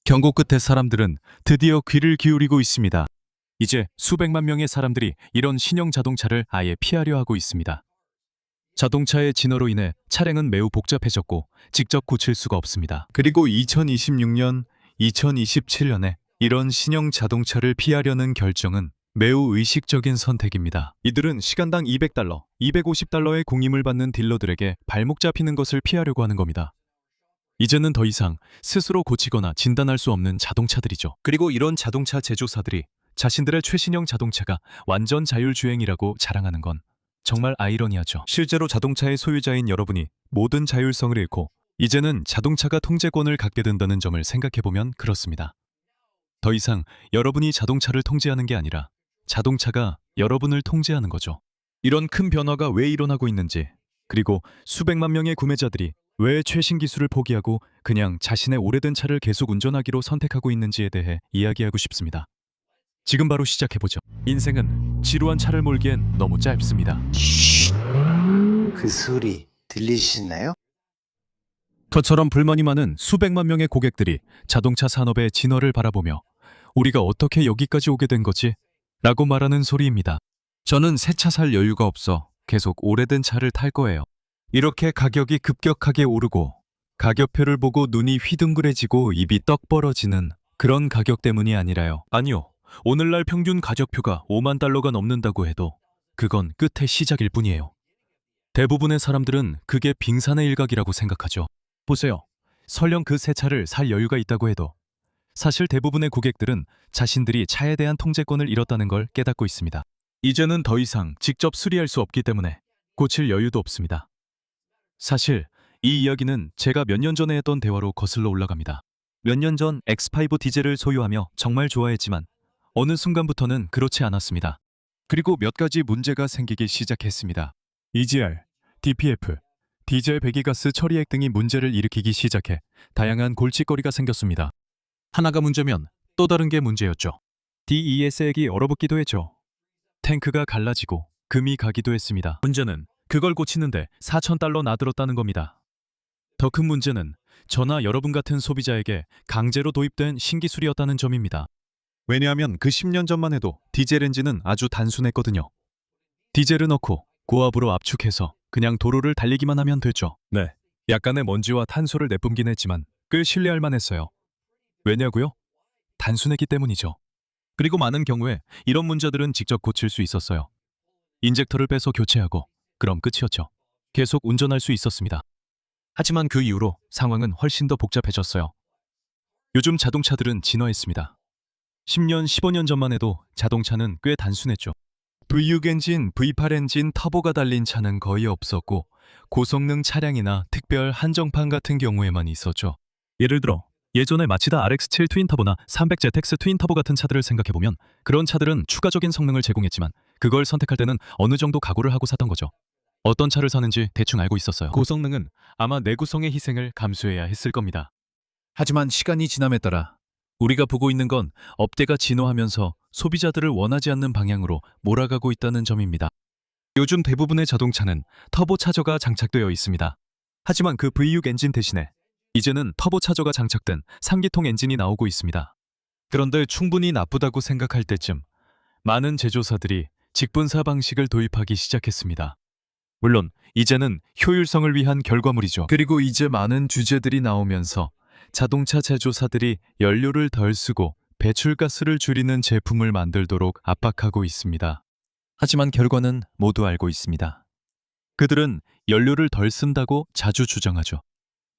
경고 끝에 사람들은 드디어 귀를 기울이고 있습니다. 이제 수백만 명의 사람들이 이런 신형 자동차를 아예 피하려 하고 있습니다. 자동차의 진화로 인해 차량은 매우 복잡해졌고 직접 고칠 수가 없습니다. 그리고 2026년, 2027년에 이런 신형 자동차를 피하려는 결정은 매우 의식적인 선택입니다. 이들은 시간당 $200, $250의 공임을 받는 딜러들에게 발목 잡히는 것을 피하려고 하는 겁니다. 이제는 더 이상 스스로 고치거나 진단할 수 없는 자동차들이죠. 그리고 이런 자동차 제조사들이 자신들의 최신형 자동차가 완전 자율주행이라고 자랑하는 건 정말 아이러니하죠. 실제로 자동차의 소유자인 여러분이 모든 자율성을 잃고 이제는 자동차가 통제권을 갖게 된다는 점을 생각해보면 그렇습니다. 더 이상 여러분이 자동차를 통제하는 게 아니라 자동차가 여러분을 통제하는 거죠. 이런 큰 변화가 왜 일어나고 있는지, 그리고 수백만 명의 구매자들이 왜 최신 기술을 포기하고 그냥 자신의 오래된 차를 계속 운전하기로 선택하고 있는지에 대해 이야기하고 싶습니다. 지금 바로 시작해보죠. 인생은 지루한 차를 몰기엔 너무 짧습니다. 그 소리 들리시나요? 저처럼 불만이 많은 수백만 명의 고객들이 자동차 산업의 진화를 바라보며 우리가 어떻게 여기까지 오게 된 거지? 라고 말하는 소리입니다. 저는 새 차 살 여유가 없어 계속 오래된 차를 탈 거예요. 이렇게 가격이 급격하게 오르고 가격표를 보고 눈이 휘둥그레지고 입이 떡 벌어지는 그런 가격 때문이 아니라요. 아니요. 오늘날 평균 가격표가 $50,000가 넘는다고 해도 그건 끝의 시작일 뿐이에요. 대부분의 사람들은 그게 빙산의 일각이라고 생각하죠. 보세요. 설령 그 새 차를 살 여유가 있다고 해도 사실 대부분의 고객들은 자신들이 차에 대한 통제권을 잃었다는 걸 깨닫고 있습니다. 이제는 더 이상 직접 수리할 수 없기 때문에 고칠 여유도 없습니다. 사실 이 이야기는 제가 몇 년 전에 했던 대화로 거슬러 올라갑니다. 몇 년 전 X5 디젤을 소유하며 정말 좋아했지만 어느 순간부터는 그렇지 않았습니다. 그리고 몇 가지 문제가 생기기 시작했습니다. EGR, DPF, 디젤 배기가스 처리액 등이 문제를 일으키기 시작해 다양한 골칫거리가 생겼습니다. 하나가 문제면 또 다른 게 문제였죠. DES액이 얼어붙기도 했죠. 탱크가 갈라지고 금이 가기도 했습니다. 문제는 그걸 고치는데 $4,000 나들었다는 겁니다. 더 큰 문제는 저나 여러분 같은 소비자에게 강제로 도입된 신기술이었다는 점입니다. 왜냐하면 그 10년 전만 해도 디젤 엔진은 아주 단순했거든요. 디젤을 넣고 고압으로 압축해서 그냥 도로를 달리기만 하면 됐죠. 네, 약간의 먼지와 탄소를 내뿜긴 했지만 꽤 신뢰할 만했어요. 왜냐고요? 단순했기 때문이죠. 그리고 많은 경우에 이런 문제들은 직접 고칠 수 있었어요. 인젝터를 빼서 교체하고 그럼 끝이었죠. 계속 운전할 수 있었습니다. 하지만 그 이후로 상황은 훨씬 더 복잡해졌어요. 요즘 자동차들은 진화했습니다. 10년, 15년 전만 해도 자동차는 꽤 단순했죠. V6 엔진, V8 엔진, 터보가 달린 차는 거의 없었고 고성능 차량이나 특별 한정판 같은 경우에만 있었죠. 예를 들어 예전에 마치다 RX-7 트윈터보나 300ZX 트윈터보 같은 차들을 생각해보면 그런 차들은 추가적인 성능을 제공했지만 그걸 선택할 때는 어느 정도 각오를 하고 샀던 거죠. 어떤 차를 사는지 대충 알고 있었어요. 고성능은 아마 내구성의 희생을 감수해야 했을 겁니다. 하지만 시간이 지남에 따라 우리가 보고 있는 건 업계가 진화하면서 소비자들을 원하지 않는 방향으로 몰아가고 있다는 점입니다. 요즘 대부분의 자동차는 터보차저가 장착되어 있습니다. 하지만 그 V6 엔진 대신에 이제는 터보차저가 장착된 3기통 엔진이 나오고 있습니다. 그런데 충분히 나쁘다고 생각할 때쯤 많은 제조사들이 직분사 방식을 도입하기 시작했습니다. 물론 이제는 효율성을 위한 결과물이죠. 그리고 이제 많은 규제들이 나오면서 자동차 제조사들이 연료를 덜 쓰고 배출가스를 줄이는 제품을 만들도록 압박하고 있습니다. 하지만 결과는 모두 알고 있습니다. 그들은 연료를 덜 쓴다고 자주 주장하죠.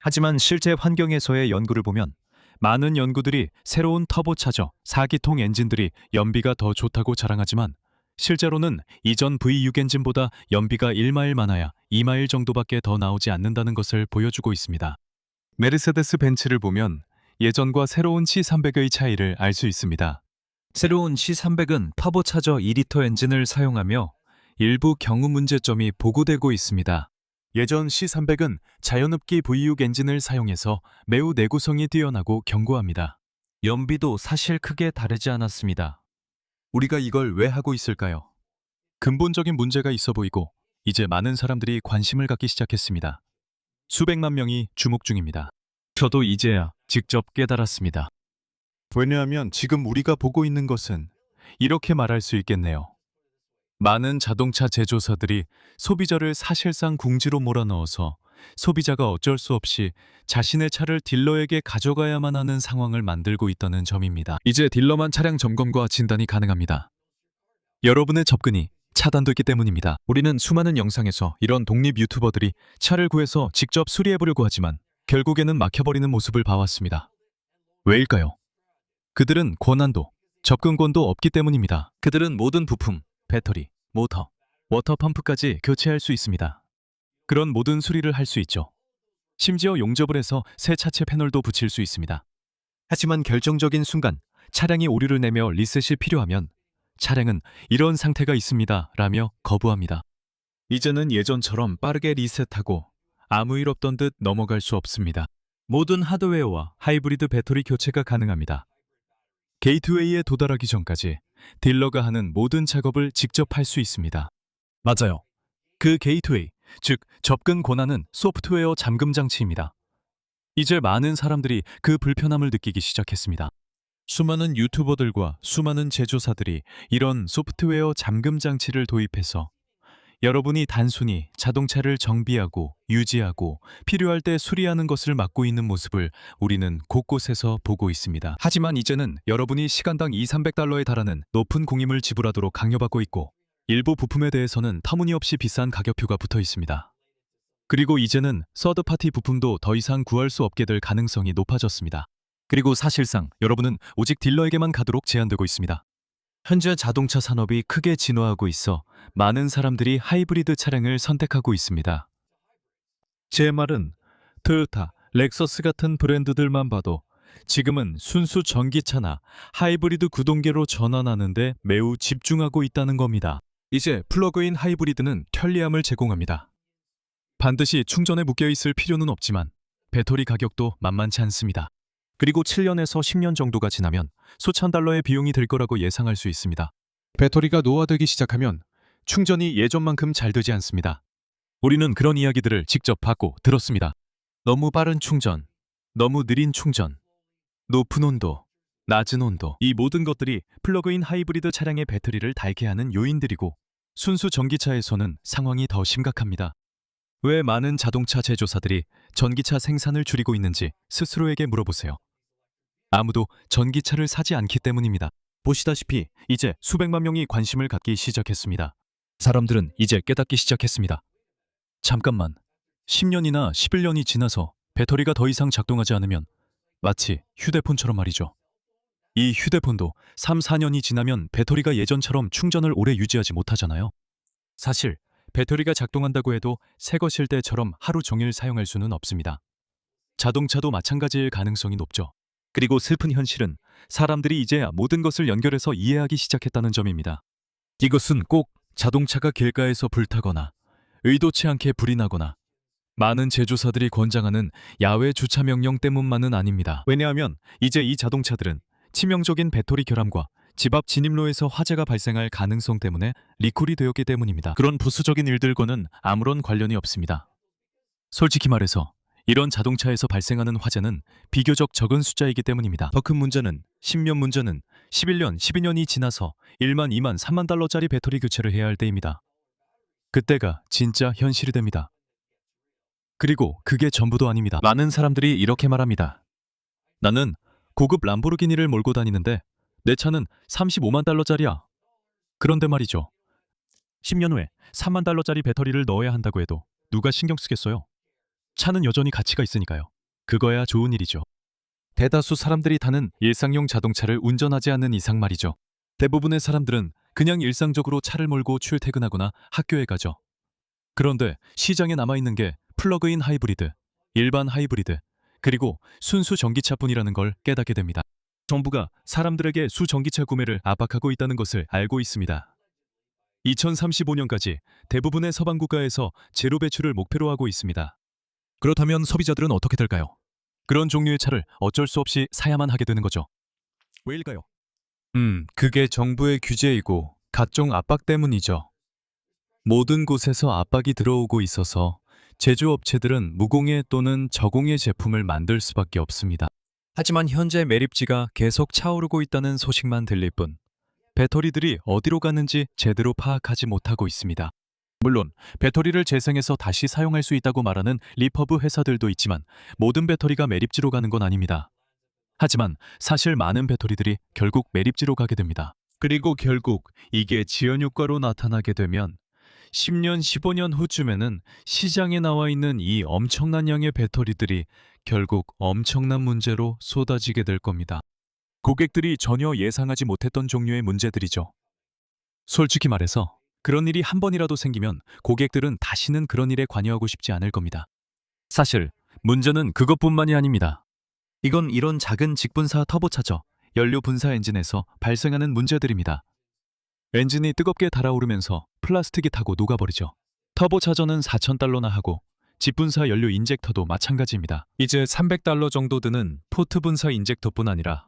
하지만 실제 환경에서의 연구를 보면 많은 연구들이 새로운 터보차저 4기통 엔진들이 연비가 더 좋다고 자랑하지만 실제로는 이전 V6 엔진보다 연비가 1마일 많아야 2마일 정도밖에 더 나오지 않는다는 것을 보여주고 있습니다. 메르세데스 벤츠를 보면 예전과 새로운 C300의 차이를 알 수 있습니다. 새로운 C300은 터보차저 2리터 엔진을 사용하며 일부 경우 문제점이 보고되고 있습니다. 예전 C300은 자연흡기 V6 엔진을 사용해서 매우 내구성이 뛰어나고 견고합니다. 연비도 사실 크게 다르지 않았습니다. 우리가 이걸 왜 하고 있을까요? 근본적인 문제가 있어 보이고 이제 많은 사람들이 관심을 갖기 시작했습니다. 수백만 명이 주목 중입니다. 저도 이제야 직접 깨달았습니다. 왜냐하면 지금 우리가 보고 있는 것은 이렇게 말할 수 있겠네요. 많은 자동차 제조사들이 소비자를 사실상 궁지로 몰아넣어서 소비자가 어쩔 수 없이 자신의 차를 딜러에게 가져가야만 하는 상황을 만들고 있다는 점입니다. 이제 딜러만 차량 점검과 진단이 가능합니다. 여러분의 접근이 차단됐기 때문입니다. 우리는 수많은 영상에서 이런 독립 유튜버들이 차를 구해서 직접 수리해보려고 하지만 결국에는 막혀버리는 모습을 봐왔습니다. 왜일까요? 그들은 권한도 접근권도 없기 때문입니다. 그들은 모든 부품, 배터리, 모터, 워터펌프까지 교체할 수 있습니다. 그런 모든 수리를 할 수 있죠. 심지어 용접을 해서 새 차체 패널도 붙일 수 있습니다. 하지만 결정적인 순간 차량이 오류를 내며 리셋이 필요하면 차량은 이런 상태가 있습니다 라며 거부합니다. 이제는 예전처럼 빠르게 리셋하고 아무 일 없던 듯 넘어갈 수 없습니다. 모든 하드웨어와 하이브리드 배터리 교체가 가능합니다. 게이트웨이에 도달하기 전까지 딜러가 하는 모든 작업을 직접 할 수 있습니다. 맞아요. 그 게이트웨이, 즉 접근 권한은 소프트웨어 잠금 장치입니다. 이제 많은 사람들이 그 불편함을 느끼기 시작했습니다. 수많은 유튜버들과 수많은 제조사들이 이런 소프트웨어 잠금 장치를 도입해서 여러분이 단순히 자동차를 정비하고 유지하고 필요할 때 수리하는 것을 막고 있는 모습을 우리는 곳곳에서 보고 있습니다. 하지만 이제는 여러분이 시간당 200~300달러에 달하는 높은 공임을 지불하도록 강요받고 있고 일부 부품에 대해서는 터무니없이 비싼 가격표가 붙어 있습니다. 그리고 이제는 서드파티 부품도 더 이상 구할 수 없게 될 가능성이 높아졌습니다. 그리고 사실상 여러분은 오직 딜러에게만 가도록 제한되고 있습니다. 현재 자동차 산업이 크게 진화하고 있어 많은 사람들이 하이브리드 차량을 선택하고 있습니다. 제 말은 토요타, 렉서스 같은 브랜드들만 봐도 지금은 순수 전기차나 하이브리드 구동계로 전환하는 데 매우 집중하고 있다는 겁니다. 이제 플러그인 하이브리드는 편리함을 제공합니다. 반드시 충전에 묶여있을 필요는 없지만 배터리 가격도 만만치 않습니다. 그리고 7년에서 10년 정도가 지나면 수천 달러의 비용이 들 거라고 예상할 수 있습니다. 배터리가 노화되기 시작하면 충전이 예전만큼 잘 되지 않습니다. 우리는 그런 이야기들을 직접 받고 들었습니다. 너무 빠른 충전, 너무 느린 충전, 높은 온도, 낮은 온도, 이 모든 것들이 플러그인 하이브리드 차량의 배터리를 닳게 하는 요인들이고 순수 전기차에서는 상황이 더 심각합니다. 왜 많은 자동차 제조사들이 전기차 생산을 줄이고 있는지 스스로에게 물어보세요. 아무도 전기차를 사지 않기 때문입니다. 보시다시피 이제 수백만 명이 관심을 갖기 시작했습니다. 사람들은 이제 깨닫기 시작했습니다. 잠깐만, 10년이나 11년이 지나서 배터리가 더 이상 작동하지 않으면 마치 휴대폰처럼 말이죠. 이 휴대폰도 3, 4년이 지나면 배터리가 예전처럼 충전을 오래 유지하지 못하잖아요. 사실 배터리가 작동한다고 해도 새 것일 때처럼 하루 종일 사용할 수는 없습니다. 자동차도 마찬가지일 가능성이 높죠. 그리고 슬픈 현실은 사람들이 이제야 모든 것을 연결해서 이해하기 시작했다는 점입니다. 이것은 꼭 자동차가 길가에서 불타거나 의도치 않게 불이 나거나 많은 제조사들이 권장하는 야외 주차 명령 때문만은 아닙니다. 왜냐하면 이제 이 자동차들은 치명적인 배터리 결함과 집 앞 진입로에서 화재가 발생할 가능성 때문에 리콜이 되었기 때문입니다. 그런 부수적인 일들과는 아무런 관련이 없습니다. 솔직히 말해서 이런 자동차에서 발생하는 화재는 비교적 적은 숫자이기 때문입니다. 더 큰 문제는 10년 문제는 11년, 12년이 지나서 1만, 2만, 3만 달러짜리 배터리 교체를 해야 할 때입니다. 그때가 진짜 현실이 됩니다. 그리고 그게 전부도 아닙니다. 많은 사람들이 이렇게 말합니다. 나는 고급 람보르기니를 몰고 다니는데 내 차는 35만 달러짜리야. 그런데 말이죠. 10년 후에 3만 달러짜리 배터리를 넣어야 한다고 해도 누가 신경 쓰겠어요? 차는 여전히 가치가 있으니까요. 그거야 좋은 일이죠. 대다수 사람들이 타는 일상용 자동차를 운전하지 않는 이상 말이죠. 대부분의 사람들은 그냥 일상적으로 차를 몰고 출퇴근하거나 학교에 가죠. 그런데 시장에 남아있는 게 플러그인 하이브리드, 일반 하이브리드, 그리고 순수 전기차뿐이라는 걸 깨닫게 됩니다. 정부가 사람들에게 수전기차 구매를 압박하고 있다는 것을 알고 있습니다. 2035년까지 대부분의 서방 국가에서 제로 배출을 목표로 하고 있습니다. 그렇다면 소비자들은 어떻게 될까요? 그런 종류의 차를 어쩔 수 없이 사야만 하게 되는 거죠. 왜일까요? 그게 정부의 규제이고 각종 압박 때문이죠. 모든 곳에서 압박이 들어오고 있어서 제조업체들은 무공해 또는 저공해 제품을 만들 수밖에 없습니다. 하지만 현재 매립지가 계속 차오르고 있다는 소식만 들릴 뿐 배터리들이 어디로 가는지 제대로 파악하지 못하고 있습니다. 물론 배터리를 재생해서 다시 사용할 수 있다고 말하는 리퍼브 회사들도 있지만 모든 배터리가 매립지로 가는 건 아닙니다. 하지만 사실 많은 배터리들이 결국 매립지로 가게 됩니다. 그리고 결국 이게 지연 효과로 나타나게 되면 10년, 15년 후쯤에는 시장에 나와 있는 이 엄청난 양의 배터리들이 결국 엄청난 문제로 쏟아지게 될 겁니다. 고객들이 전혀 예상하지 못했던 종류의 문제들이죠. 솔직히 말해서 그런 일이 한 번이라도 생기면 고객들은 다시는 그런 일에 관여하고 싶지 않을 겁니다. 사실 문제는 그것뿐만이 아닙니다. 이건 이런 작은 직분사 터보차저, 연료 분사 엔진에서 발생하는 문제들입니다. 엔진이 뜨겁게 달아오르면서 플라스틱이 타고 녹아버리죠. 터보차저는 4,000달러나 하고 직분사 연료 인젝터도 마찬가지입니다. 이제 300달러 정도 드는 포트 분사 인젝터뿐 아니라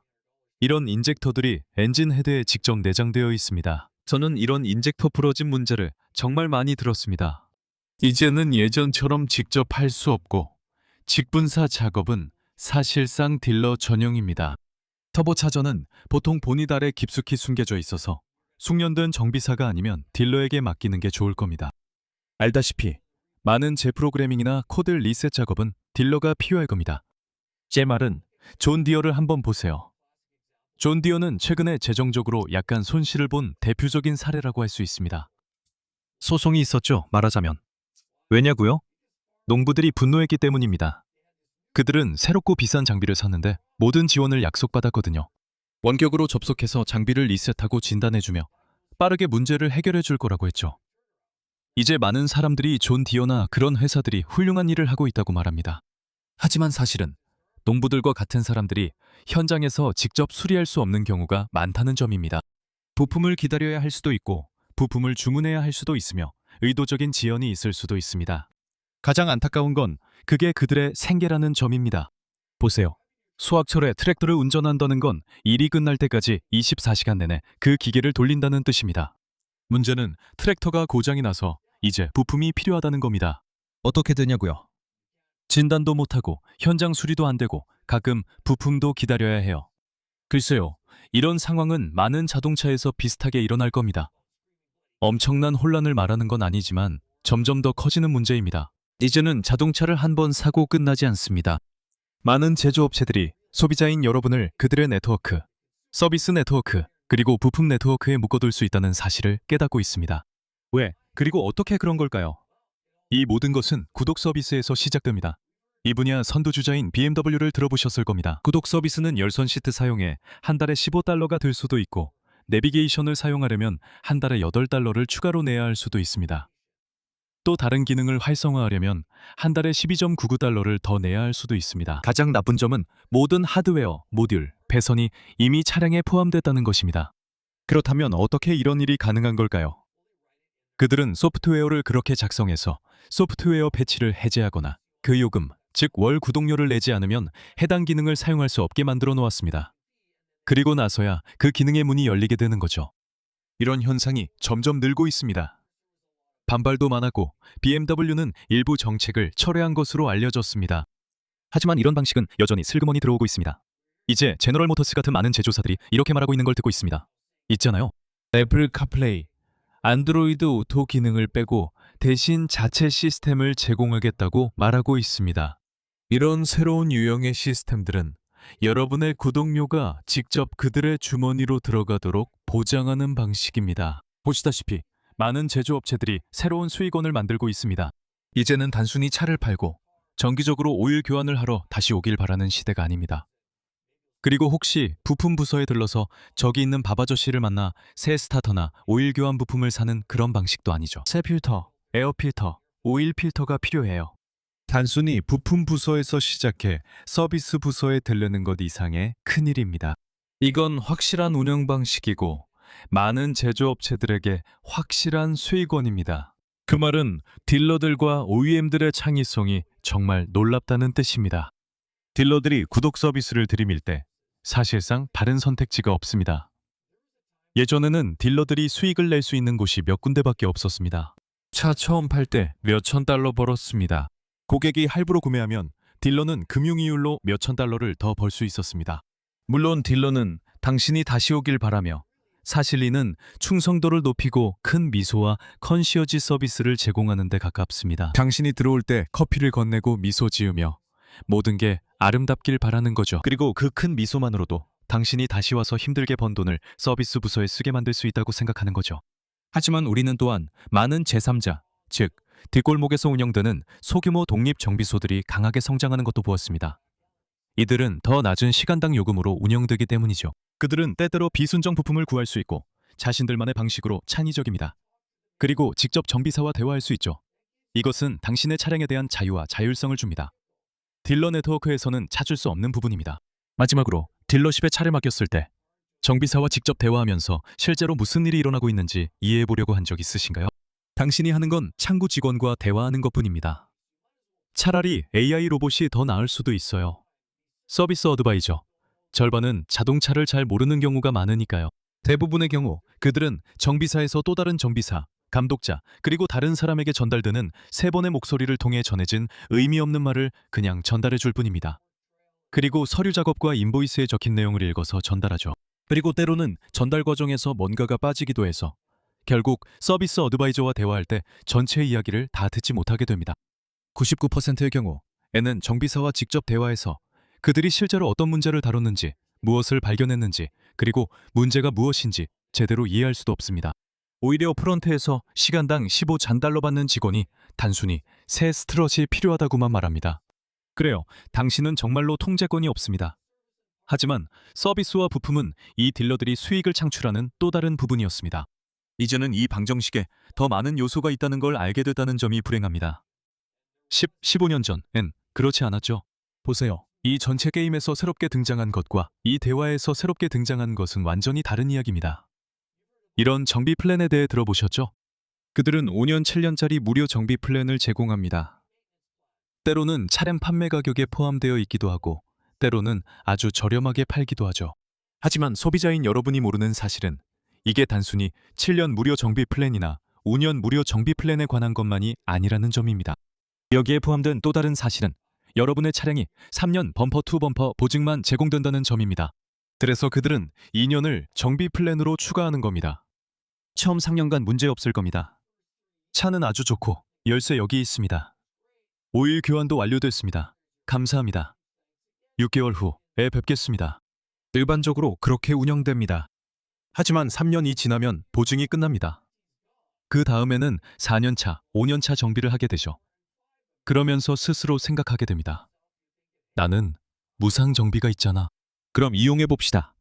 이런 인젝터들이 엔진 헤드에 직접 내장되어 있습니다. 저는 이런 인젝터 부러진 문제를 정말 많이 들었습니다. 이제는 예전처럼 직접 할 수 없고 직분사 작업은 사실상 딜러 전용입니다. 터보차저는 보통 본닛 아래 깊숙이 숨겨져 있어서 숙련된 정비사가 아니면 딜러에게 맡기는 게 좋을 겁니다. 알다시피 많은 재프로그래밍이나 코드 리셋 작업은 딜러가 필요할 겁니다. 제 말은 존 디어를 한번 보세요. 존 디어는 최근에 재정적으로 약간 손실을 본 대표적인 사례라고 할 수 있습니다. 소송이 있었죠, 말하자면. 왜냐고요? 농부들이 분노했기 때문입니다. 그들은 새롭고 비싼 장비를 샀는데 모든 지원을 약속받았거든요. 원격으로 접속해서 장비를 리셋하고 진단해주며 빠르게 문제를 해결해 줄 거라고 했죠. 이제 많은 사람들이 존 디어나 그런 회사들이 훌륭한 일을 하고 있다고 말합니다. 하지만 사실은 농부들과 같은 사람들이 현장에서 직접 수리할 수 없는 경우가 많다는 점입니다. 부품을 기다려야 할 수도 있고 부품을 주문해야 할 수도 있으며 의도적인 지연이 있을 수도 있습니다. 가장 안타까운 건 그게 그들의 생계라는 점입니다. 보세요. 수확철에 트랙터를 운전한다는 건 일이 끝날 때까지 24시간 내내 그 기계를 돌린다는 뜻입니다. 문제는 트랙터가 고장이 나서 이제 부품이 필요하다는 겁니다. 어떻게 되냐고요? 진단도 못하고 현장 수리도 안 되고 가끔 부품도 기다려야 해요. 글쎄요, 이런 상황은 많은 자동차에서 비슷하게 일어날 겁니다. 엄청난 혼란을 말하는 건 아니지만 점점 더 커지는 문제입니다. 이제는 자동차를 한 번 사고 끝나지 않습니다. 많은 제조업체들이 소비자인 여러분을 그들의 네트워크, 서비스 네트워크, 그리고 부품 네트워크에 묶어둘 수 있다는 사실을 깨닫고 있습니다. 왜? 그리고 어떻게 그런 걸까요? 이 모든 것은 구독 서비스에서 시작됩니다. 이 분야 선두주자인 BMW를 들어보셨을 겁니다. 구독 서비스는 열선 시트 사용에 한 달에 15달러가 들 수도 있고 내비게이션을 사용하려면 한 달에 8달러를 추가로 내야 할 수도 있습니다. 또 다른 기능을 활성화하려면 한 달에 12.99달러를 더 내야 할 수도 있습니다. 가장 나쁜 점은 모든 하드웨어, 모듈, 배선이 이미 차량에 포함됐다는 것입니다. 그렇다면 어떻게 이런 일이 가능한 걸까요? 그들은 소프트웨어를 그렇게 작성해서 소프트웨어 패치를 해제하거나 그 요금, 즉 월 구독료를 내지 않으면 해당 기능을 사용할 수 없게 만들어 놓았습니다. 그리고 나서야 그 기능의 문이 열리게 되는 거죠. 이런 현상이 점점 늘고 있습니다. 반발도 많았고 BMW는 일부 정책을 철회한 것으로 알려졌습니다. 하지만 이런 방식은 여전히 슬그머니 들어오고 있습니다. 이제 제너럴 모터스 같은 많은 제조사들이 이렇게 말하고 있는 걸 듣고 있습니다. 있잖아요. 애플 카플레이, 안드로이드 오토 기능을 빼고 대신 자체 시스템을 제공하겠다고 말하고 있습니다. 이런 새로운 유형의 시스템들은 여러분의 구독료가 직접 그들의 주머니로 들어가도록 보장하는 방식입니다. 보시다시피 많은 제조업체들이 새로운 수익원을 만들고 있습니다. 이제는 단순히 차를 팔고 정기적으로 오일 교환을 하러 다시 오길 바라는 시대가 아닙니다. 그리고 혹시 부품 부서에 들러서 저기 있는 밥아저씨를 만나 새 스타터나 오일 교환 부품을 사는 그런 방식도 아니죠. 새 필터, 에어 필터, 오일 필터가 필요해요. 단순히 부품 부서에서 시작해 서비스 부서에 들르는 것 이상의 큰일입니다. 이건 확실한 운영 방식이고 많은 제조업체들에게 확실한 수익원입니다. 그 말은 딜러들과 OEM들의 창의성이 정말 놀랍다는 뜻입니다. 딜러들이 구독 서비스를 들이밀 때 사실상 다른 선택지가 없습니다. 예전에는 딜러들이 수익을 낼 수 있는 곳이 몇 군데밖에 없었습니다. 차 처음 팔 때 몇천 달러 벌었습니다. 고객이 할부로 구매하면 딜러는 금융이율로 몇천 달러를 더 벌 수 있었습니다. 물론 딜러는 당신이 다시 오길 바라며 사실리는 충성도를 높이고 큰 미소와 컨시어지 서비스를 제공하는 데 가깝습니다. 당신이 들어올 때 커피를 건네고 미소 지으며 모든 게 아름답길 바라는 거죠. 그리고 그 큰 미소만으로도 당신이 다시 와서 힘들게 번 돈을 서비스 부서에 쓰게 만들 수 있다고 생각하는 거죠. 하지만 우리는 또한 많은 제3자, 즉 뒷골목에서 운영되는 소규모 독립정비소들이 강하게 성장하는 것도 보았습니다. 이들은 더 낮은 시간당 요금으로 운영되기 때문이죠. 그들은 때때로 비순정 부품을 구할 수 있고 자신들만의 방식으로 창의적입니다. 그리고 직접 정비사와 대화할 수 있죠. 이것은 당신의 차량에 대한 자유와 자율성을 줍니다. 딜러 네트워크에서는 찾을 수 없는 부분입니다. 마지막으로 딜러십에 차를 맡겼을 때 정비사와 직접 대화하면서 실제로 무슨 일이 일어나고 있는지 이해해 보려고 한 적 있으신가요? 당신이 하는 건 창구 직원과 대화하는 것뿐입니다. 차라리 AI 로봇이 더 나을 수도 있어요. 서비스 어드바이저. 절반은 자동차를 잘 모르는 경우가 많으니까요. 대부분의 경우 그들은 정비사에서 또 다른 정비사, 감독자, 그리고 다른 사람에게 전달되는 세 번의 목소리를 통해 전해진 의미 없는 말을 그냥 전달해 줄 뿐입니다. 그리고 서류 작업과 인보이스에 적힌 내용을 읽어서 전달하죠. 그리고 때로는 전달 과정에서 뭔가가 빠지기도 해서 결국 서비스 어드바이저와 대화할 때 전체 이야기를 다 듣지 못하게 됩니다. 99%의 경우 N은 정비사와 직접 대화해서 그들이 실제로 어떤 문제를 다뤘는지, 무엇을 발견했는지, 그리고 문제가 무엇인지 제대로 이해할 수도 없습니다. 오히려 프런트에서 시간당 15잔달러 받는 직원이 단순히 새 스트럿이 필요하다고만 말합니다. 그래요, 당신은 정말로 통제권이 없습니다. 하지만 서비스와 부품은 이 딜러들이 수익을 창출하는 또 다른 부분이었습니다. 이제는 이 방정식에 더 많은 요소가 있다는 걸 알게 됐다는 점이 불행합니다. 15년 전엔 그렇지 않았죠. 보세요. 이 전체 게임에서 새롭게 등장한 것과 이 대화에서 새롭게 등장한 것은 완전히 다른 이야기입니다. 이런 정비 플랜에 대해 들어보셨죠? 그들은 5년, 7년짜리 무료 정비 플랜을 제공합니다. 때로는 차량 판매 가격에 포함되어 있기도 하고 때로는 아주 저렴하게 팔기도 하죠. 하지만 소비자인 여러분이 모르는 사실은 이게 단순히 7년 무료 정비 플랜이나 5년 무료 정비 플랜에 관한 것만이 아니라는 점입니다. 여기에 포함된 또 다른 사실은 여러분의 차량이 3년 범퍼 투 범퍼 보증만 제공된다는 점입니다. 그래서 그들은 2년을 정비 플랜으로 추가하는 겁니다. 처음 3년간 문제 없을 겁니다. 차는 아주 좋고 열쇠 여기 있습니다. 오일 교환도 완료됐습니다. 감사합니다. 6개월 후에 뵙겠습니다. 일반적으로 그렇게 운영됩니다. 하지만 3년이 지나면 보증이 끝납니다. 그 다음에는 4년차, 5년차 정비를 하게 되죠. 그러면서 스스로 생각하게 됩니다. 나는 무상 정비가 있잖아. 그럼 이용해 봅시다.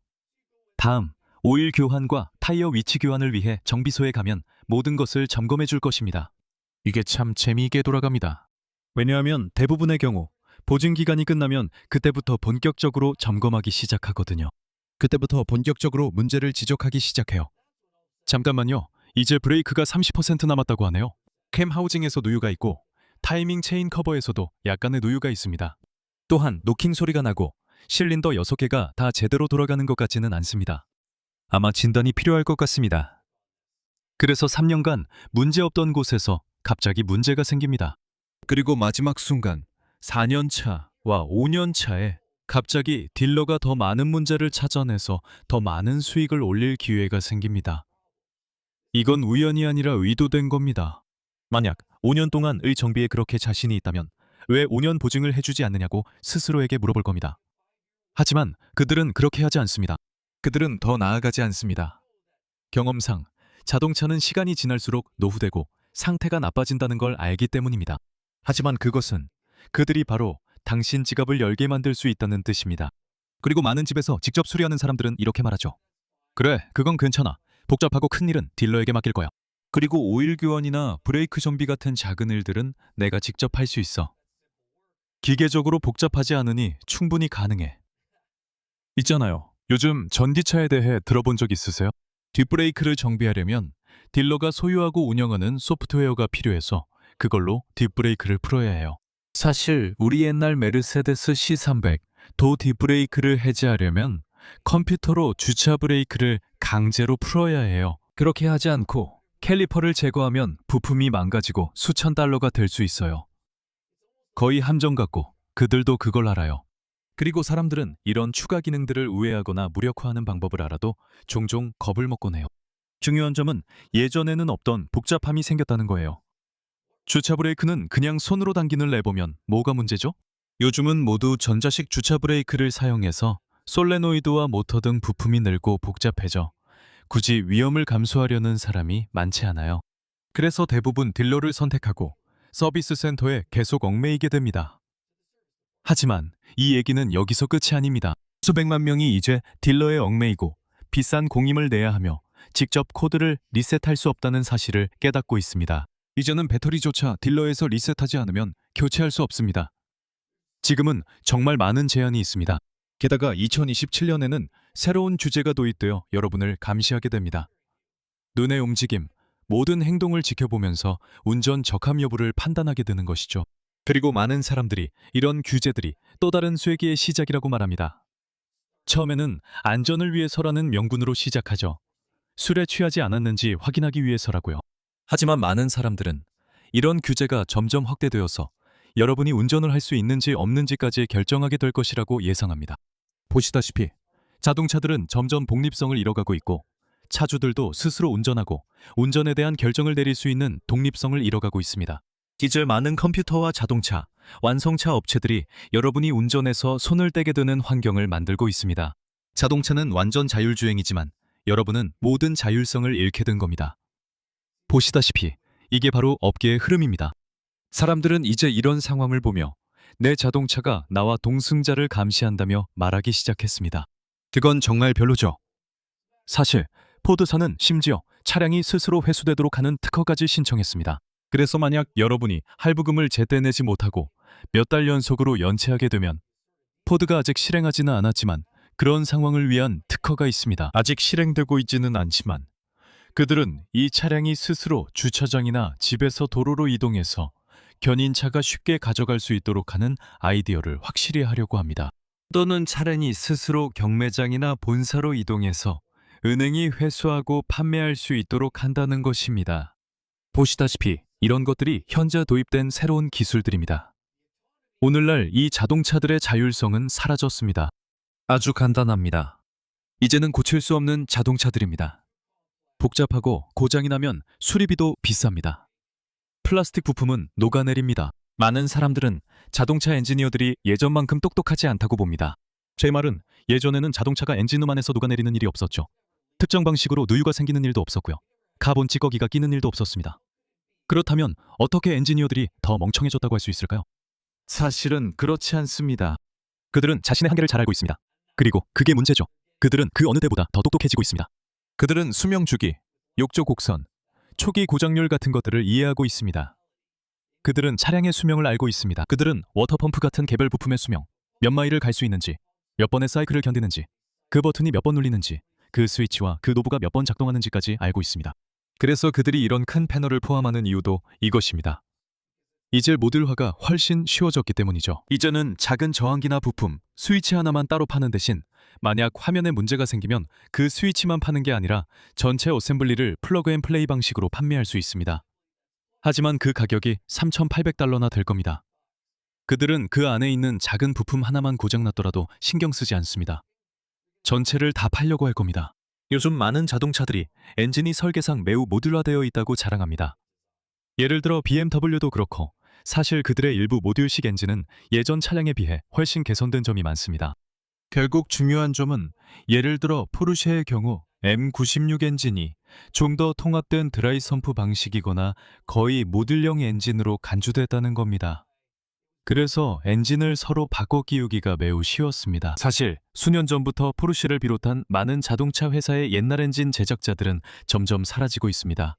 다음, 오일 교환과 타이어 위치 교환을 위해 정비소에 가면 모든 것을 점검해 줄 것입니다. 이게 참 재미있게 돌아갑니다. 왜냐하면 대부분의 경우 보증 기간이 끝나면 그때부터 본격적으로 점검하기 시작하거든요. 그때부터 본격적으로 문제를 지적하기 시작해요. 잠깐만요. 이제 브레이크가 30% 남았다고 하네요. 캠 하우징에서 누유가 있고 타이밍 체인 커버에서도 약간의 누유가 있습니다. 또한 노킹 소리가 나고 실린더 6개가 다 제대로 돌아가는 것 같지는 않습니다. 아마 진단이 필요할 것 같습니다. 그래서 3년간 문제 없던 곳에서 갑자기 문제가 생깁니다. 그리고 마지막 순간 4년 차와 5년 차에 갑자기 딜러가 더 많은 문제를 찾아내서 더 많은 수익을 올릴 기회가 생깁니다. 이건 우연이 아니라 의도된 겁니다. 만약 5년 동안의 정비에 그렇게 자신이 있다면 왜 5년 보증을 해주지 않느냐고 스스로에게 물어볼 겁니다. 하지만 그들은 그렇게 하지 않습니다. 그들은 더 나아가지 않습니다. 경험상 자동차는 시간이 지날수록 노후되고 상태가 나빠진다는 걸 알기 때문입니다. 하지만 그것은 그들이 바로 당신 지갑을 열게 만들 수 있다는 뜻입니다. 그리고 많은 집에서 직접 수리하는 사람들은 이렇게 말하죠. 그래, 그건 괜찮아. 복잡하고 큰 일은 딜러에게 맡길 거야. 그리고 오일 교환이나 브레이크 정비 같은 작은 일들은 내가 직접 할 수 있어. 기계적으로 복잡하지 않으니 충분히 가능해. 있잖아요. 요즘 전기차에 대해 들어본 적 있으세요? 뒷브레이크를 정비하려면 딜러가 소유하고 운영하는 소프트웨어가 필요해서 그걸로 뒷브레이크를 풀어야 해요. 사실 우리 옛날 메르세데스 C300 도 뒷브레이크를 해제하려면 컴퓨터로 주차 브레이크를 강제로 풀어야 해요. 그렇게 하지 않고 캘리퍼를 제거하면 부품이 망가지고 수천 달러가 될 수 있어요. 거의 함정 같고 그들도 그걸 알아요. 그리고 사람들은 이런 추가 기능들을 우회하거나 무력화하는 방법을 알아도 종종 겁을 먹곤 해요. 중요한 점은 예전에는 없던 복잡함이 생겼다는 거예요. 주차 브레이크는 그냥 손으로 당기는 레버면 뭐가 문제죠? 요즘은 모두 전자식 주차 브레이크를 사용해서 솔레노이드와 모터 등 부품이 늘고 복잡해져 굳이 위험을 감수하려는 사람이 많지 않아요. 그래서 대부분 딜러를 선택하고 서비스 센터에 계속 얽매이게 됩니다. 하지만 이 얘기는 여기서 끝이 아닙니다. 수백만 명이 이제 딜러에 얽매이고 비싼 공임을 내야 하며 직접 코드를 리셋할 수 없다는 사실을 깨닫고 있습니다. 이제는 배터리조차 딜러에서 리셋하지 않으면 교체할 수 없습니다. 지금은 정말 많은 제한이 있습니다. 게다가 2027년에는 새로운 규제가 도입되어 여러분을 감시하게 됩니다. 눈의 움직임, 모든 행동을 지켜보면서 운전 적합 여부를 판단하게 되는 것이죠. 그리고 많은 사람들이 이런 규제들이 또 다른 쇠기의 시작이라고 말합니다. 처음에는 안전을 위해서라는 명분으로 시작하죠. 술에 취하지 않았는지 확인하기 위해서라고요. 하지만 많은 사람들은 이런 규제가 점점 확대되어서 여러분이 운전을 할 수 있는지 없는지까지 결정하게 될 것이라고 예상합니다. 보시다시피 자동차들은 점점 독립성을 잃어가고 있고 차주들도 스스로 운전하고 운전에 대한 결정을 내릴 수 있는 독립성을 잃어가고 있습니다. 이제 많은 컴퓨터와 자동차, 완성차 업체들이 여러분이 운전해서 손을 떼게 되는 환경을 만들고 있습니다. 자동차는 완전 자율주행이지만 여러분은 모든 자율성을 잃게 된 겁니다. 보시다시피 이게 바로 업계의 흐름입니다. 사람들은 이제 이런 상황을 보며 내 자동차가 나와 동승자를 감시한다며 말하기 시작했습니다. 그건 정말 별로죠. 사실 포드사는 심지어 차량이 스스로 회수되도록 하는 특허까지 신청했습니다. 그래서 만약 여러분이 할부금을 제때 내지 못하고 몇 달 연속으로 연체하게 되면 포드가 아직 실행하지는 않았지만 그런 상황을 위한 특허가 있습니다. 아직 실행되고 있지는 않지만 그들은 이 차량이 스스로 주차장이나 집에서 도로로 이동해서 견인차가 쉽게 가져갈 수 있도록 하는 아이디어를 확실히 하려고 합니다. 또는 차량이 스스로 경매장이나 본사로 이동해서 은행이 회수하고 판매할 수 있도록 한다는 것입니다. 보시다시피 이런 것들이 현재 도입된 새로운 기술들입니다. 오늘날 이 자동차들의 자율성은 사라졌습니다. 아주 간단합니다. 이제는 고칠 수 없는 자동차들입니다. 복잡하고 고장이 나면 수리비도 비쌉니다. 플라스틱 부품은 녹아내립니다. 많은 사람들은 자동차 엔지니어들이 예전만큼 똑똑하지 않다고 봅니다. 제 말은 예전에는 자동차가 엔진룸 안에서 녹아내리는 일이 없었죠. 특정 방식으로 누유가 생기는 일도 없었고요. 카본 찌꺼기가 끼는 일도 없었습니다. 그렇다면 어떻게 엔지니어들이 더 멍청해졌다고 할 수 있을까요? 사실은 그렇지 않습니다. 그들은 자신의 한계를 잘 알고 있습니다. 그리고 그게 문제죠. 그들은 그 어느 때보다 더 똑똑해지고 있습니다. 그들은 수명 주기, 욕조 곡선, 초기 고장률 같은 것들을 이해하고 있습니다. 그들은 차량의 수명을 알고 있습니다. 그들은 워터펌프 같은 개별 부품의 수명, 몇 마일을 갈 수 있는지, 몇 번의 사이클을 견디는지, 그 버튼이 몇 번 눌리는지, 그 스위치와 그 노브가 몇 번 작동하는지까지 알고 있습니다. 그래서 그들이 이런 큰 패널을 포함하는 이유도 이것입니다. 이제 모듈화가 훨씬 쉬워졌기 때문이죠. 이제는 작은 저항기나 부품, 스위치 하나만 따로 파는 대신 만약 화면에 문제가 생기면 그 스위치만 파는 게 아니라 전체 어셈블리를 플러그 앤 플레이 방식으로 판매할 수 있습니다. 하지만 그 가격이 $3,800나 될 겁니다. 그들은 그 안에 있는 작은 부품 하나만 고장났더라도 신경 쓰지 않습니다. 전체를 다 팔려고 할 겁니다. 요즘 많은 자동차들이 엔진이 설계상 매우 모듈화되어 있다고 자랑합니다. 예를 들어 BMW도 그렇고 사실 그들의 일부 모듈식 엔진은 예전 차량에 비해 훨씬 개선된 점이 많습니다. 결국 중요한 점은 예를 들어 포르쉐의 경우 M96 엔진이 좀 더 통합된 드라이 선프 방식이거나 거의 모듈형 엔진으로 간주됐다는 겁니다. 그래서 엔진을 서로 바꿔 끼우기가 매우 쉬웠습니다. 사실 수년 전부터 포르쉐를 비롯한 많은 자동차 회사의 옛날 엔진 제작자들은 점점 사라지고 있습니다.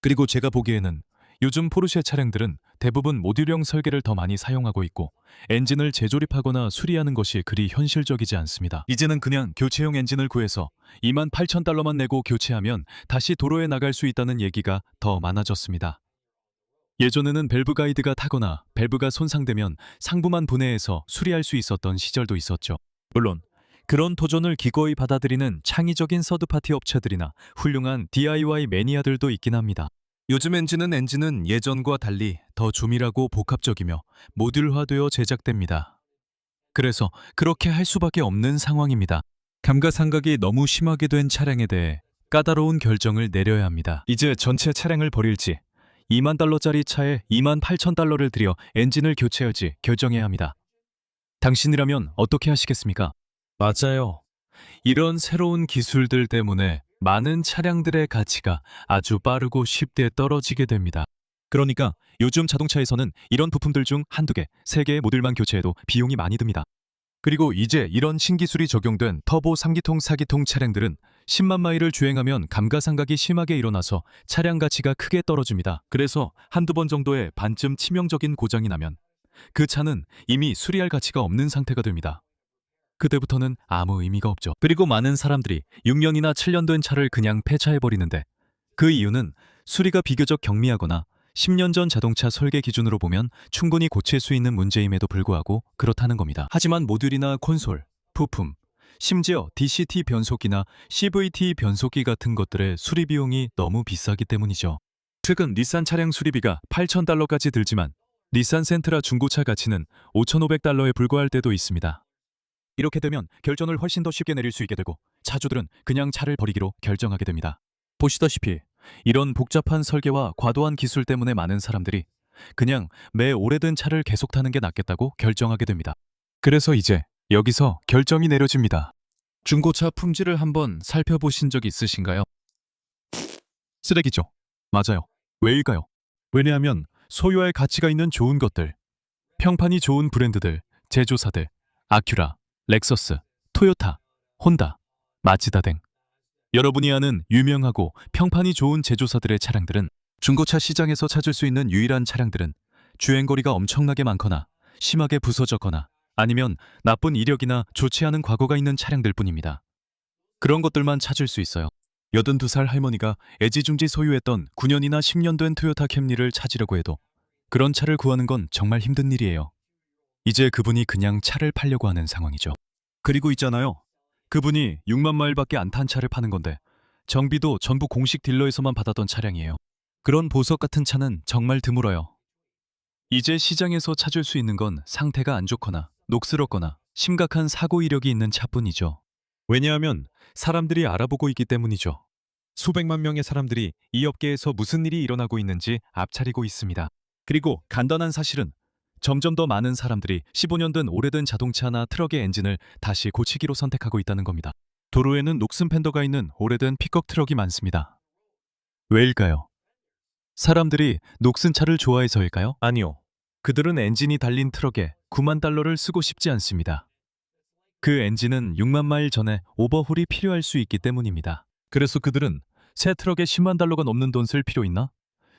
그리고 제가 보기에는 요즘 포르쉐 차량들은 대부분 모듈형 설계를 더 많이 사용하고 있고 엔진을 재조립하거나 수리하는 것이 그리 현실적이지 않습니다. 이제는 그냥 교체용 엔진을 구해서 $28,000만 내고 교체하면 다시 도로에 나갈 수 있다는 얘기가 더 많아졌습니다. 예전에는 밸브 가이드가 타거나 밸브가 손상되면 상부만 분해해서 수리할 수 있었던 시절도 있었죠. 물론 그런 도전을 기꺼이 받아들이는 창의적인 서드파티 업체들이나 훌륭한 DIY 매니아들도 있긴 합니다. 요즘 엔진은 예전과 달리 더 조밀하고 복합적이며 모듈화되어 제작됩니다. 그래서 그렇게 할 수밖에 없는 상황입니다. 감가상각이 너무 심하게 된 차량에 대해 까다로운 결정을 내려야 합니다. 이제 전체 차량을 버릴지 2만 달러짜리 차에 2만 8천 달러를 들여 엔진을 교체할지 결정해야 합니다. 당신이라면 어떻게 하시겠습니까? 맞아요. 이런 새로운 기술들 때문에 많은 차량들의 가치가 아주 빠르고 쉽게 떨어지게 됩니다. 그러니까 요즘 자동차에서는 이런 부품들 중 한두 개, 세 개의 모듈만 교체해도 비용이 많이 듭니다. 그리고 이제 이런 신기술이 적용된 터보 3기통, 4기통 차량들은 10만 마일을 주행하면 감가상각이 심하게 일어나서 차량 가치가 크게 떨어집니다. 그래서 한두 번 정도의 반쯤 치명적인 고장이 나면 그 차는 이미 수리할 가치가 없는 상태가 됩니다. 그때부터는 아무 의미가 없죠. 그리고 많은 사람들이 6년이나 7년 된 차를 그냥 폐차해버리는데 그 이유는 수리가 비교적 경미하거나 10년 전 자동차 설계 기준으로 보면 충분히 고칠 수 있는 문제임에도 불구하고 그렇다는 겁니다. 하지만 모듈이나 콘솔, 부품, 심지어 DCT 변속기나 CVT 변속기 같은 것들의 수리 비용이 너무 비싸기 때문이죠. 최근 닛산 차량 수리비가 8,000달러까지 들지만 닛산 센트라 중고차 가치는 5,500달러에 불과할 때도 있습니다. 이렇게 되면 결정을 훨씬 더 쉽게 내릴 수 있게 되고 차주들은 그냥 차를 버리기로 결정하게 됩니다. 보시다시피 이런 복잡한 설계와 과도한 기술 때문에 많은 사람들이 그냥 매 오래된 차를 계속 타는 게 낫겠다고 결정하게 됩니다. 그래서 이제 여기서 결정이 내려집니다. 중고차 품질을 한번 살펴보신 적 있으신가요? 쓰레기죠. 맞아요. 왜일까요? 왜냐하면 소유할 가치가 있는 좋은 것들, 평판이 좋은 브랜드들, 제조사들, 아큐라, 렉서스, 토요타, 혼다, 마츠다 등 여러분이 아는 유명하고 평판이 좋은 제조사들의 차량들은 중고차 시장에서 찾을 수 있는 유일한 차량들은 주행거리가 엄청나게 많거나 심하게 부서졌거나 아니면 나쁜 이력이나 좋지 않은 과거가 있는 차량들 뿐입니다. 그런 것들만 찾을 수 있어요. 82살 할머니가 애지중지 소유했던 9년이나 10년 된 토요타 캠리를 찾으려고 해도 그런 차를 구하는 건 정말 힘든 일이에요. 이제 그분이 그냥 차를 팔려고 하는 상황이죠. 그리고 있잖아요. 그분이 6만 마일밖에 안 탄 차를 파는 건데 정비도 전부 공식 딜러에서만 받았던 차량이에요. 그런 보석 같은 차는 정말 드물어요. 이제 시장에서 찾을 수 있는 건 상태가 안 좋거나 녹슬었거나 심각한 사고 이력이 있는 차뿐이죠. 왜냐하면 사람들이 알아보고 있기 때문이죠. 수백만 명의 사람들이 이 업계에서 무슨 일이 일어나고 있는지 앞차리고 있습니다. 그리고 간단한 사실은 점점 더 많은 사람들이 15년 된 오래된 자동차나 트럭의 엔진을 다시 고치기로 선택하고 있다는 겁니다. 도로에는 녹슨 팬더가 있는 오래된 픽업 트럭이 많습니다. 왜일까요? 사람들이 녹슨 차를 좋아해서일까요? 아니요. 그들은 엔진이 달린 트럭에 9만 달러를 쓰고 싶지 않습니다. 그 엔진은 6만 마일 전에 오버홀이 필요할 수 있기 때문입니다. 그래서 그들은 새 트럭에 10만 달러가 넘는 돈 쓸 필요 있나?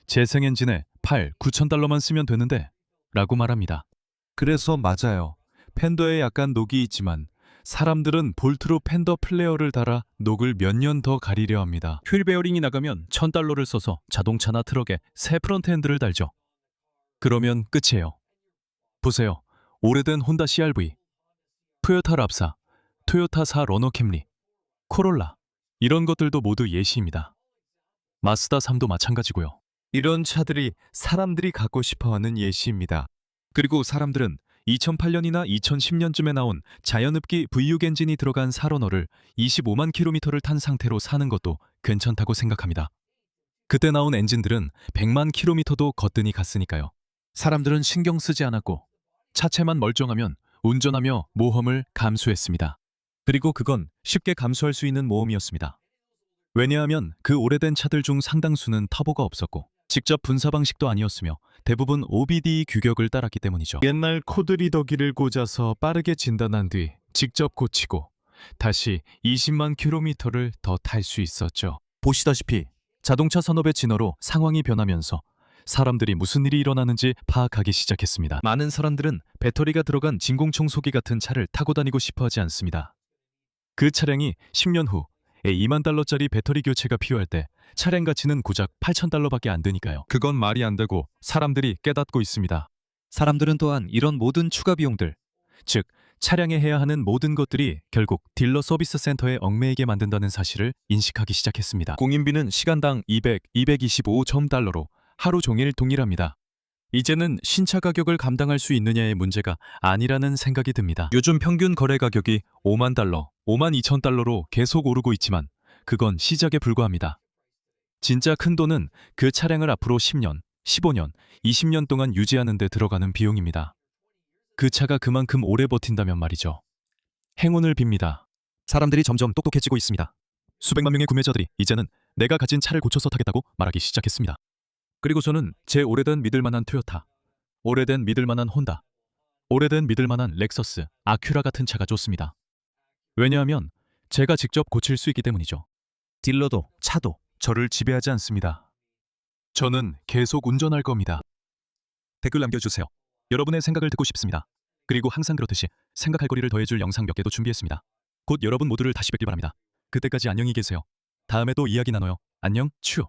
재생 엔진에 8, 9천 달러만 쓰면 되는데 라고 말합니다. 그래서 맞아요. 팬더에 약간 녹이 있지만 사람들은 볼트로 팬더 플레어를 달아 녹을 몇 년 더 가리려 합니다. 휠 베어링이 나가면 1,000달러를 써서 자동차나 트럭에 새 프론트 핸들을 달죠. 그러면 끝이에요. 보세요. 오래된 혼다 CR-V, 토요타 랍사, 토요타4 러너 캠리, 코롤라 이런 것들도 모두 예시입니다. 마스다 3도 마찬가지고요. 이런 차들이 사람들이 갖고 싶어하는 예시입니다. 그리고 사람들은 2008년이나 2010년쯤에 나온 자연흡기 V6 엔진이 들어간 사러너를 25만 킬로미터를 탄 상태로 사는 것도 괜찮다고 생각합니다. 그때 나온 엔진들은 100만 킬로미터도 거뜬히 갔으니까요. 사람들은 신경 쓰지 않았고 차체만 멀쩡하면 운전하며 모험을 감수했습니다. 그리고 그건 쉽게 감수할 수 있는 모험이었습니다. 왜냐하면 그 오래된 차들 중 상당수는 터보가 없었고 직접 분사 방식도 아니었으며 대부분 OBD 규격을 따랐기 때문이죠. 옛날 코드 리더기를 꽂아서 빠르게 진단한 뒤 직접 고치고 다시 20만 킬로미터를 더 탈 수 있었죠. 보시다시피 자동차 산업의 진화로 상황이 변하면서 사람들이 무슨 일이 일어나는지 파악하기 시작했습니다. 많은 사람들은 배터리가 들어간 진공청소기 같은 차를 타고 다니고 싶어 하지 않습니다. 그 차량이 10년 후에 2만 달러짜리 배터리 교체가 필요할 때 차량 가치는 고작 8,000달러밖에 안 되니까요. 그건 말이 안 되고 사람들이 깨닫고 있습니다. 사람들은 또한 이런 모든 추가 비용들, 즉 차량에 해야 하는 모든 것들이 결국 딜러 서비스 센터에 얽매이게 만든다는 사실을 인식하기 시작했습니다. 공인비는 시간당 200, 225.달러로 하루 종일 동일합니다. 이제는 신차 가격을 감당할 수 있느냐의 문제가 아니라는 생각이 듭니다. 요즘 평균 거래 가격이 5만 달러, 5만 2천 달러로 계속 오르고 있지만 그건 시작에 불과합니다. 진짜 큰 돈은 그 차량을 앞으로 10년, 15년, 20년 동안 유지하는 데 들어가는 비용입니다. 그 차가 그만큼 오래 버틴다면 말이죠. 행운을 빕니다. 사람들이 점점 똑똑해지고 있습니다. 수백만 명의 구매자들이 이제는 내가 가진 차를 고쳐서 타겠다고 말하기 시작했습니다. 그리고 저는 제 오래된 믿을만한 토요타, 오래된 믿을만한 혼다, 오래된 믿을만한 렉서스, 아큐라 같은 차가 좋습니다. 왜냐하면 제가 직접 고칠 수 있기 때문이죠. 딜러도 차도 저를 지배하지 않습니다. 저는 계속 운전할 겁니다. 댓글 남겨주세요. 여러분의 생각을 듣고 싶습니다. 그리고 항상 그렇듯이 생각할 거리를 더해줄 영상 몇 개도 준비했습니다. 곧 여러분 모두를 다시 뵙길 바랍니다. 그때까지 안녕히 계세요. 다음에 또 이야기 나눠요. 안녕, 츄.